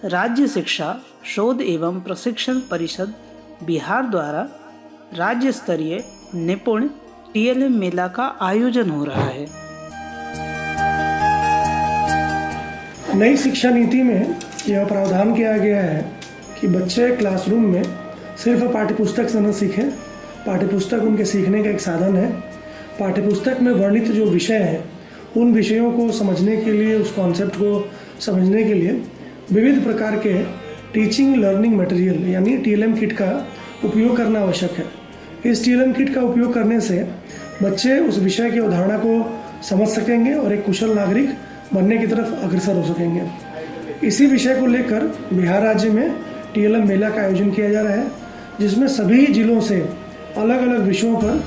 राज्य शिक्षा शोध एवं प्रशिक्षण परिषद बिहार द्वारा राज्य स्तरीय निपुण टीएलएम मेला का आयोजन हो रहा है। नई शिक्षा नीति में यह प्रावधान किया गया है कि बच्चे क्लासरूम में सिर्फ पाठ्यपुस्तक से न सीखें। पाठ्यपुस्तक उनके सीखने का एक साधन है। पाठ्यपुस्तक में वर्णित जो विषय हैं उन विषयों को समझने के लिए, उस कॉन्सेप्ट को समझने के लिए विविध प्रकार के टीचिंग लर्निंग मटेरियल यानी टीएलएम किट का उपयोग करना आवश्यक है। इस टीएलएम किट का उपयोग करने से बच्चे उस विषय की अवधारणा को समझ सकेंगे और एक कुशल नागरिक बनने की तरफ अग्रसर हो सकेंगे। इसी विषय को लेकर बिहार राज्य में टीएलएम मेला का आयोजन किया जा रहा है, जिसमें सभी जिलों से अलग अलग विषयों पर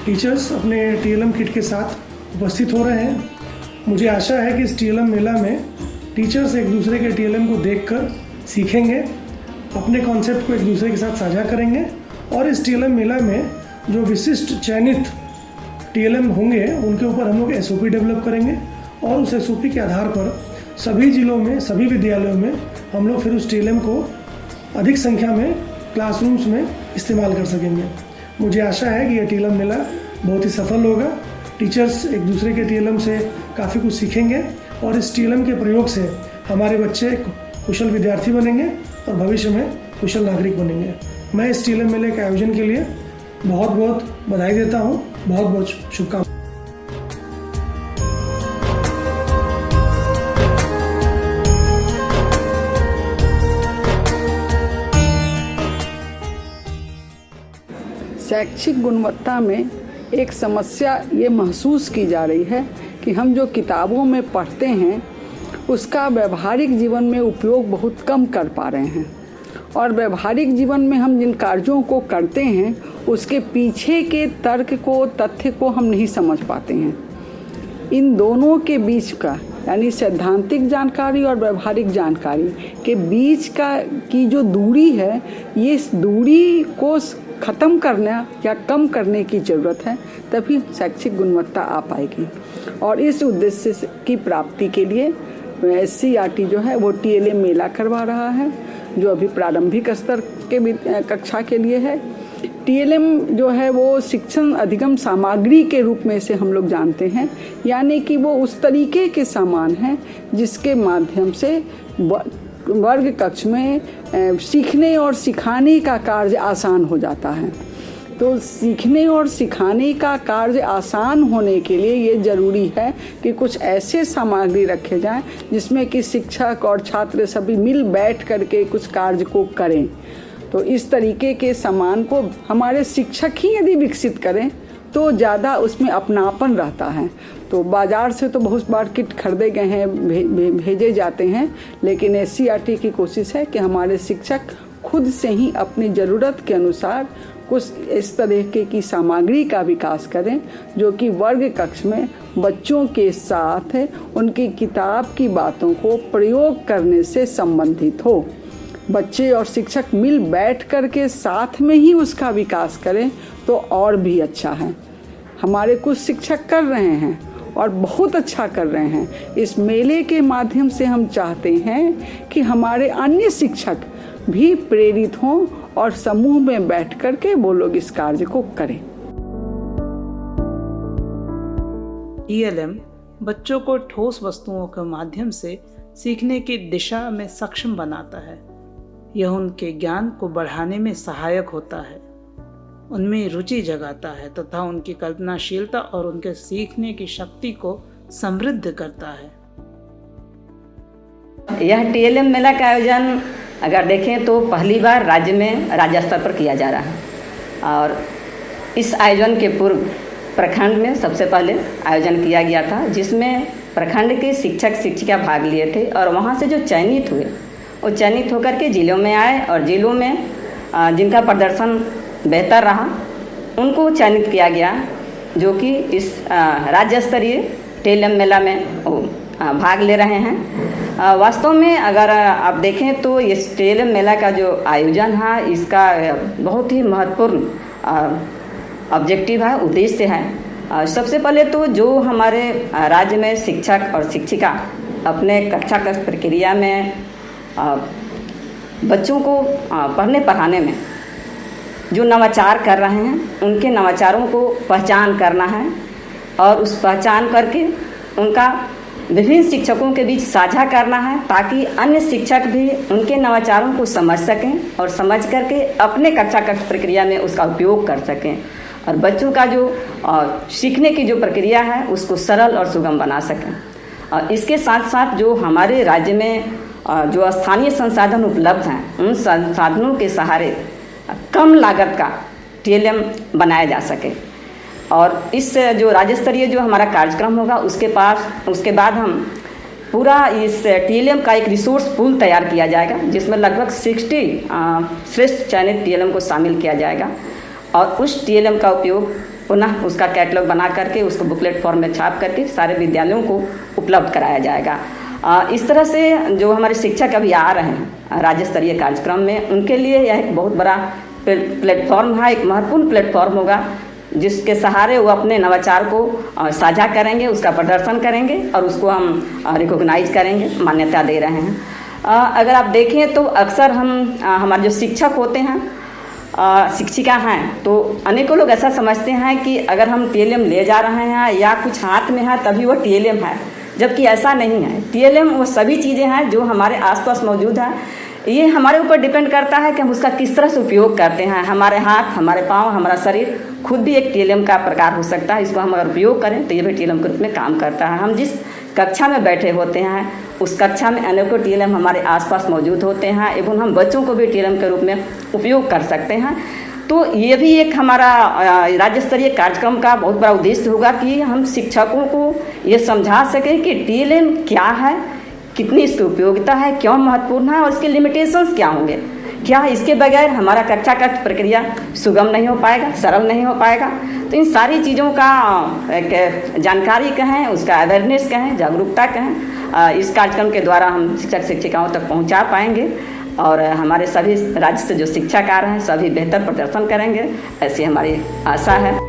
टीचर्स अपने टीएलएम किट के साथ उपस्थित हो रहे हैं। मुझे आशा है कि इस टीएलएम मेला में टीचर्स एक दूसरे के टीएलएम को देखकर सीखेंगे, अपने कॉन्सेप्ट को एक दूसरे के साथ साझा करेंगे और इस टीएलएम मेला में जो विशिष्ट चयनित टीएलएम होंगे उनके ऊपर हम लोग एसओपी डेवलप करेंगे और उस एसओपी के आधार पर सभी जिलों में, सभी विद्यालयों में हम लोग फिर उस टीएलएम को अधिक संख्या में क्लासरूम्स में इस्तेमाल कर सकेंगे। मुझे आशा है कि यह टीएलएम मेला बहुत ही सफल होगा। टीचर्स एक दूसरे के टीएलएम से काफ़ी कुछ सीखेंगे और इस टीएलएम के प्रयोग से हमारे बच्चे कुशल विद्यार्थी बनेंगे और भविष्य में कुशल नागरिक बनेंगे। मैं इस टीएलएम मेले के आयोजन के लिए बहुत बहुत बधाई देता हूँ। बहुत बहुत शुभकामनाएं। शैक्षिक गुणवत्ता में एक समस्या ये महसूस की जा रही है कि हम जो किताबों में पढ़ते हैं उसका व्यवहारिक जीवन में उपयोग बहुत कम कर पा रहे हैं और व्यवहारिक जीवन में हम जिन कार्यों को करते हैं उसके पीछे के तर्क को, तथ्य को हम नहीं समझ पाते हैं। इन दोनों के बीच का यानी सैद्धांतिक जानकारी और व्यवहारिक जानकारी के बीच की जो दूरी है, ये इस दूरी को ख़त्म करना या कम करने की ज़रूरत है, तभी शैक्षिक गुणवत्ता आ पाएगी। और इस उद्देश्य की प्राप्ति के लिए SCERT जो है वो टीएलएम मेला करवा रहा है, जो अभी प्रारंभिक स्तर के कक्षा के लिए है। टीएलएम जो है वो शिक्षण अधिगम सामग्री के रूप में से हम लोग जानते हैं, यानी कि वो उस तरीके के सामान हैं जिसके माध्यम से वर्ग कक्ष में सीखने और सिखाने का कार्य आसान हो जाता है। तो सीखने और सिखाने का कार्य आसान होने के लिए ये ज़रूरी है कि कुछ ऐसे सामग्री रखे जाएं जिसमें कि शिक्षक और छात्र सभी मिल बैठ करके कुछ कार्य को करें। तो इस तरीके के सामान को हमारे शिक्षक ही यदि विकसित करें तो ज़्यादा उसमें अपनापन रहता है। तो बाज़ार से तो बहुत बार किट खरीदे गए हैं, भेजे जाते हैं, लेकिन SCERT की कोशिश है कि हमारे शिक्षक खुद से ही अपनी ज़रूरत के अनुसार कुछ इस तरीके की सामग्री का विकास करें जो कि वर्ग कक्ष में बच्चों के साथ उनकी किताब की बातों को प्रयोग करने से संबंधित हो। बच्चे और शिक्षक मिल बैठ कर के साथ में ही उसका विकास करें तो और भी अच्छा है। हमारे कुछ शिक्षक कर रहे हैं और बहुत अच्छा कर रहे हैं। इस मेले के माध्यम से हम चाहते हैं कि हमारे अन्य शिक्षक भी प्रेरित हों और समूह में बैठ कर के वो लोग इस कार्य को करें। टीएलएम बच्चों को ठोस वस्तुओं के माध्यम से सीखने की दिशा में सक्षम बनाता है। यह उनके ज्ञान को बढ़ाने में सहायक होता है, उनमें रुचि जगाता है तथा उनकी कल्पनाशीलता और उनके सीखने की शक्ति को समृद्ध करता है। यह टीएलएम मेला का आयोजन अगर देखें तो पहली बार राज्य में राज्य स्तर पर किया जा रहा है और इस आयोजन के पूर्व प्रखंड में सबसे पहले आयोजन किया गया था, जिसमें प्रखंड के शिक्षक शिक्षिका भाग लिए थे और वहाँ से जो चयनित हुए वो चयनित होकर के जिलों में आए और जिलों में जिनका प्रदर्शन बेहतर रहा उनको चयनित किया गया, जो कि इस राज्य स्तरीय टीएलएम मेला में भाग ले रहे हैं। वास्तव में अगर आप देखें तो इस टीएलएम मेला का जो आयोजन है इसका बहुत ही महत्वपूर्ण ऑब्जेक्टिव है, उद्देश्य है। सबसे पहले तो जो हमारे राज्य में शिक्षक और शिक्षिका अपने कक्षा प्रक्रिया में बच्चों को पढ़ने पढ़ाने में जो नवाचार कर रहे हैं उनके नवाचारों को पहचान करना है और उस पहचान करके उनका विभिन्न शिक्षकों के बीच साझा करना है ताकि अन्य शिक्षक भी उनके नवाचारों को समझ सकें और समझ करके अपने कक्षा कक्ष प्रक्रिया में उसका उपयोग कर सकें और बच्चों का जो सीखने की जो प्रक्रिया है उसको सरल और सुगम बना सकें। और इसके साथ साथ जो हमारे राज्य में जो स्थानीय संसाधन उपलब्ध हैं उन संसाधनों के सहारे कम लागत का TLM बनाया जा सके। और इस जो राज्य स्तरीय जो हमारा कार्यक्रम होगा उसके बाद हम पूरा इस TLM का एक रिसोर्स पूल तैयार किया जाएगा जिसमें लगभग 60 श्रेष्ठ चयनित TLM को शामिल किया जाएगा और उस TLM का उपयोग पुनः उसका कैटलॉग बना करके उसको बुकलेट फॉर्म में छाप करके सारे विद्यालयों को उपलब्ध कराया जाएगा। इस तरह से जो हमारे शिक्षक अभी आ रहे हैं राज्य स्तरीय कार्यक्रम में उनके लिए यह एक बहुत बड़ा प्लेटफॉर्म है, एक महत्वपूर्ण प्लेटफॉर्म होगा जिसके सहारे वो अपने नवाचार को साझा करेंगे, उसका प्रदर्शन करेंगे और उसको हम रिकॉग्नाइज करेंगे, मान्यता दे रहे हैं। अगर आप देखें तो अक्सर हमारे जो शिक्षक होते हैं शिक्षिका हैं तो अनेकों लोग ऐसा समझते हैं कि अगर हम TLM ले जा रहे हैं या कुछ हाथ में है तभी वो TLM है, जबकि ऐसा नहीं है। TLM वो सभी चीज़ें हैं जो हमारे आसपास मौजूद हैं। ये हमारे ऊपर डिपेंड करता है कि हम उसका किस तरह से उपयोग करते हैं। हमारे हाथ, हमारे पाँव, हमारा शरीर खुद भी एक TLM का प्रकार हो सकता है। इसको हम अगर उपयोग करें तो ये भी TLM के रूप में काम करता है। हम जिस कक्षा में बैठे होते हैं उस कक्षा में अनेकों TLM हमारे आसपास मौजूद होते हैं एवं हम बच्चों को भी TLM के रूप में उपयोग कर सकते हैं। तो ये भी एक हमारा राज्य स्तरीय कार्यक्रम का बहुत बड़ा उद्देश्य होगा कि हम शिक्षकों को ये समझा सकें कि TLM क्या है, कितनी इसकी उपयोगिता है, क्यों महत्वपूर्ण है और इसके लिमिटेशंस क्या होंगे। क्या इसके बगैर हमारा कक्षा कक्ष प्रक्रिया सुगम नहीं हो पाएगा, सरल नहीं हो पाएगा। तो इन सारी चीज़ों का एक जानकारी कहें, उसका अवेयरनेस कहें, जागरूकता कहें, इस कार्यक्रम के द्वारा हम शिक्षक शिक्षिकाओं तक पहुंचा पाएंगे और हमारे सभी राज्य से जो शिक्षक आ रहे हैं सभी बेहतर प्रदर्शन करेंगे, ऐसी हमारी आशा है।